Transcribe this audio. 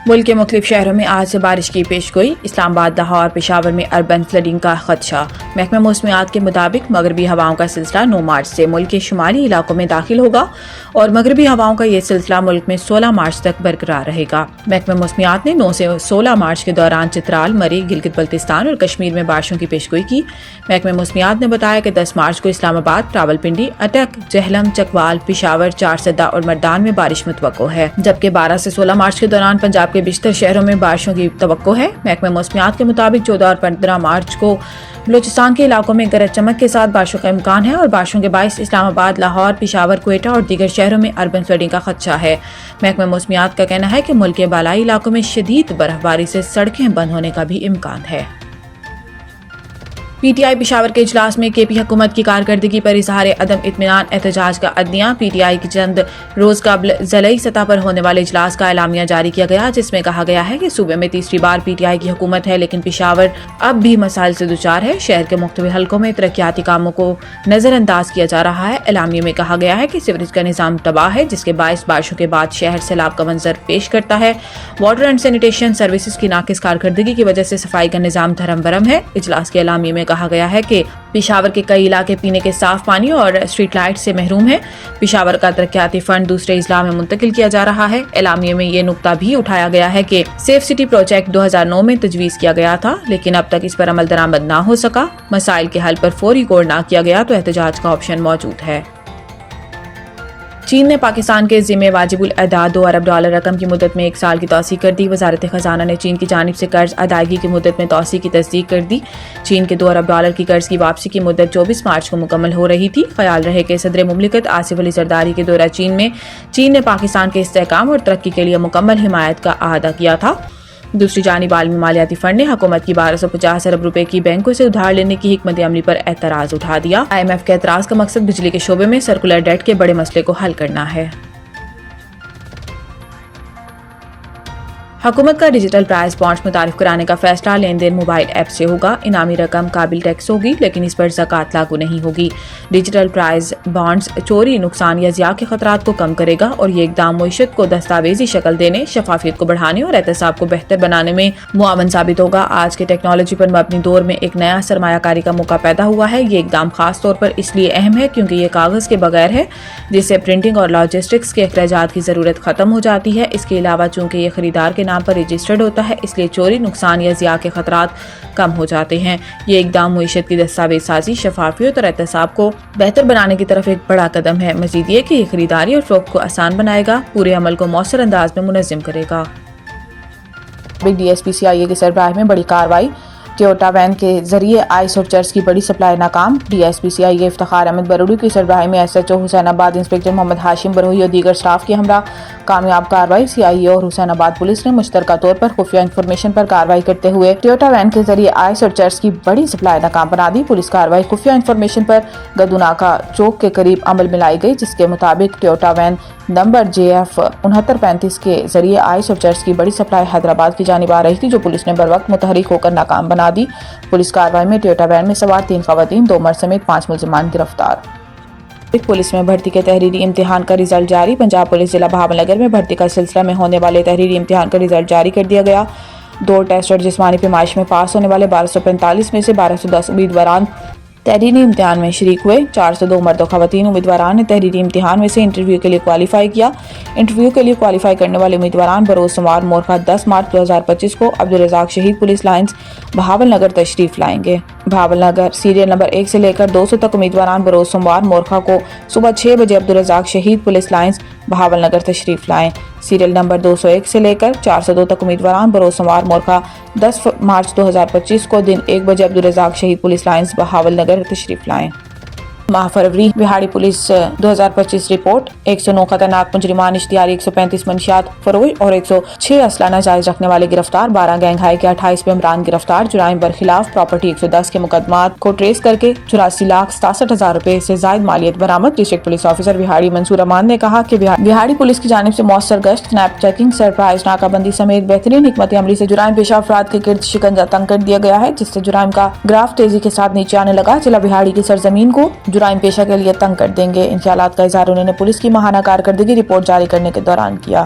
ملک کے مختلف شہروں میں آج سے بارش کی پیشگوئی۔ اسلام آباد، لاہور اور پشاور میں اربن فلڈنگ کا خدشہ۔ محکمہ موسمیات کے مطابق مغربی ہواؤں کا سلسلہ 9 مارچ سے ملک کے شمالی علاقوں میں داخل ہوگا اور مغربی ہواؤں کا یہ سلسلہ ملک میں 16 مارچ تک برقرار رہے گا۔ محکمہ موسمیات نے 9 سے 16 مارچ کے دوران چترال، مری، گلگت بلتستان اور کشمیر میں بارشوں کی پیشگوئی کی۔ محکمہ موسمیات نے بتایا کہ 10 مارچ کو اسلام آباد، راولپنڈی، اٹک، جہلم، چکوال، پشاور، چارسدہ اور مردان میں بارش متوقع ہے، جبکہ 12 سے 16 مارچ کے دوران پنجاب کے بیشتر شہروں میں بارشوں کی توقع ہے۔ محکمہ موسمیات کے مطابق 14 اور 15 مارچ کو بلوچستان کے علاقوں میں گرج چمک کے ساتھ بارشوں کا امکان ہے اور بارشوں کے باعث اسلام آباد، لاہور، پشاور، کوئٹہ اور دیگر شہروں میں اربن فلڈنگ کا خدشہ ہے۔ محکمہ موسمیات کا کہنا ہے کہ ملک کے بالائی علاقوں میں شدید برف باری سے سڑکیں بند ہونے کا بھی امکان ہے۔ پی ٹی آئی پشاور کے اجلاس میں کے پی حکومت کی کارکردگی پر اظہار عدم اطمینان احتجاج کا عدلیہ۔ پی ٹی آئی کی چند روز قبل ضلعی سطح پر ہونے والے اجلاس کا اعلامیہ جاری کیا گیا، جس میں کہا گیا ہے کہ صوبے میں تیسری بار پی ٹی آئی کی حکومت ہے، لیکن پشاور اب بھی مسائل سے دوچار ہے۔ شہر کے مختلف حلقوں میں ترقیاتی کاموں کو نظر انداز کیا جا رہا ہے۔ اعلامیے میں کہا گیا ہے کہ سیوریج کا نظام تباہ ہے، جس کے باعث بارشوں کے بعد شہر سیلاب کا منظر پیش کرتا ہے۔ واٹر اینڈ سینیٹیشن سروسز کی ناقص کارکردگی کی وجہ سے صفائی کا نظام دھرم برم ہے۔ اجلاس کے اعلامیے میں کہا گیا ہے کہ پشاور کے کئی علاقے پینے کے صاف پانی اور اسٹریٹ لائٹ سے محروم ہیں۔ پشاور کا ترقیاتی فنڈ دوسرے اضلاع میں منتقل کیا جا رہا ہے۔ اعلامیے میں یہ نکتہ بھی اٹھایا گیا ہے کہ سیف سٹی پروجیکٹ 2009 میں تجویز کیا گیا تھا، لیکن اب تک اس پر عمل درآمد نہ ہو سکا۔ مسائل کے حل پر فوری غور نہ کیا گیا تو احتجاج کا آپشن موجود ہے۔ چین نے پاکستان کے ذمہ واجب الادا $2 ارب رقم کی مدت میں 1 سال کی توسیع کر دی۔ وزارت خزانہ نے چین کی جانب سے قرض ادائیگی کی مدت میں توسیع کی تصدیق کر دی۔ چین کے $2 ارب کی قرض کی واپسی کی مدت 24 مارچ کو مکمل ہو رہی تھی۔ خیال رہے کہ صدر مملکت آصف علی زرداری کے دورہ چین میں چین نے پاکستان کے استحکام اور ترقی کے لیے مکمل حمایت کا اعادہ کیا تھا۔ دوسری جانب عالمی مالیاتی فنڈ نے حکومت کی 1250 ارب روپے کی بینکوں سے ادھار لینے کی حکمت عملی پر اعتراض اٹھا دیا۔ آئی ایم ایف کے اعتراض کا مقصد بجلی کے شعبے میں سرکولر ڈیٹ کے بڑے مسئلے کو حل کرنا ہے۔ حکومت کا ڈیجیٹل پرائز بانڈز متعارف کرانے کا فیصلہ لین دین موبائل ایپ سے ہوگا۔ انعامی رقم قابل ٹیکس ہوگی، لیکن اس پر زکوٰۃ لاگو نہیں ہوگی۔ ڈیجیٹل پرائز بانڈز چوری، نقصان یا ضیاع کے خطرات کو کم کرے گا اور یہ اقدام معیشت کو دستاویزی شکل دینے، شفافیت کو بڑھانے اور احتساب کو بہتر بنانے میں معاون ثابت ہوگا۔ آج کے ٹیکنالوجی پر مبنی دور میں ایک نیا سرمایہ کاری کا موقع پیدا ہوا ہے۔ یہ اقدام خاص طور پر اس لیے اہم ہے کیونکہ یہ کاغذ کے بغیر ہے، جس سے پرنٹنگ اور لاجسٹکس کے اخراجات کی ضرورت ختم ہو جاتی ہے۔ اس کے علاوہ چونکہ یہ خریدار کے نام پر رجسٹرڈ ہوتا ہے، اس لیے چوری، نقصان یا ضیاع کے خطرات کم ہو جاتے ہیں۔ یہ اقدام معیشت کی دستاویز سازی، شفافیت اور احتساب کو بہتر بنانے کی طرف ایک بڑا قدم ہے۔ مزید یہ کہ یہ خریداری اور فروخت کو آسان بنائے گا، پورے عمل کو مؤثر انداز میں منظم کرے گا۔ ڈی ایس پی سی آئی اے کے سربراہ میں بڑی کارروائی۔ ٹویوٹا وین کے ذریعے آئس اور چرس کی بڑی سپلائی ناکام۔ ڈی ایس پی سی آئی اے افتخار احمد بروڑی کی سربراہی میں ایس ایچ او حسین آباد انسپکٹر محمد ہاشم بروہی اور دیگر سٹاف کے ہمراہ کامیاب کارروائی۔ سی آئی اے اور حسین آباد پولیس نے مشترکہ طور پر خفیہ انفارمیشن پر کارروائی کرتے ہوئے ٹویوٹا وین کے ذریعے آئس اور چرس کی بڑی سپلائی ناکام بنا دی۔ پولیس کارروائی خفیہ انفارمیشن پر گدوناکا چوک کے قریب عمل میں لائی گئی، جس کے مطابق ٹویوٹا وین نمبر JF 6935 کے ذریعے آئس اور چرس کی بڑی سپلائی حیدرآباد کی جانب آ رہی تھی، جو پولیس نے بروقت متحرک ہو کر ناکام بنا دی۔ پولیس کارروائی میں ٹویوٹا وین میں سوار 3 خواتین، 2 مرد سمیت 5 ملزمان گرفتار۔ پولیس میں بھرتی کے تحریری امتحان کا رزلٹ جاری۔ پنجاب پولیس ضلع بہاول نگر میں بھرتی کا سلسلہ میں ہونے والے تحریری امتحان کا رزلٹ جاری کر دیا گیا۔ 2 ٹیسٹ اور جسمانی پیمائش میں پاس ہونے والے 1245 میں سے 1210 امیدواران تحریری امتحان میں شریک ہوئے۔ 402 مرد و خواتین امیدواران نے تحریری امتحان میں سے انٹرویو کے لیے کوالیفائی کیا۔ انٹرویو کے لیے کوالیفائی کرنے والے امیدواران بروز سوموار مورخہ 10 مارچ 2025 کو عبدالرزاق شہید پولیس لائنز بہاول نگر تشریف لائیں گے۔ بہاول نگر سیریل نمبر 1 سے لے کر 200 تک امیدواران بروز سوموار مورخہ کو صبح 6 بجے عبدالرزاق شہید پولیس لائنز بہاول نگر تشریف لائیں۔ سیریل نمبر 201 سے لے کر 402 تک امیدواران بروز سوموار مورخہ 10 مارچ 2025 کو دن 1 بجے عبدالرزاق شہید پولیس لائنز بہاول نگر تشریف لائیں۔ ماہ فروری بہاڑی پولیس 2025 رپورٹ 109 خطرناک مجرمان اشتہاری، 135 منشیات فروش اور 106 اسلحہ ناجائز رکھنے والے گرفتار، 12 گینگ ہائی کے 28 ممبران گرفتار، جرائم برخلاف پراپرٹی 110 کے مقدمات کو ٹریس کر کے 84,67,000 روپے سے زائد مالیت برآمد۔ ڈسٹرکٹ پولیس آفیسر بہاڑی منصور امان نے کہا کہ بہاڑی پولیس کی جانب سے مؤثر گشت، سنیپ چیکنگ، سرپرائز ناکہ بندی سمیت بہترین حکمت عملی سے جرائم پیشہ افراد کے گرد شکنجہ تنگ کر دیا گیا ہے، جس سے جرائم کا گراف تیزی کے ساتھ نیچے آنے لگا۔ ضلع بہاڑی کی سرزمین کو جرائم پیشہ کے لیے تنگ کر دیں گے۔ ان خیالات کا اظہار انہوں نے پولیس کی ماہانہ کارکردگی رپورٹ جاری کرنے کے دوران کیا۔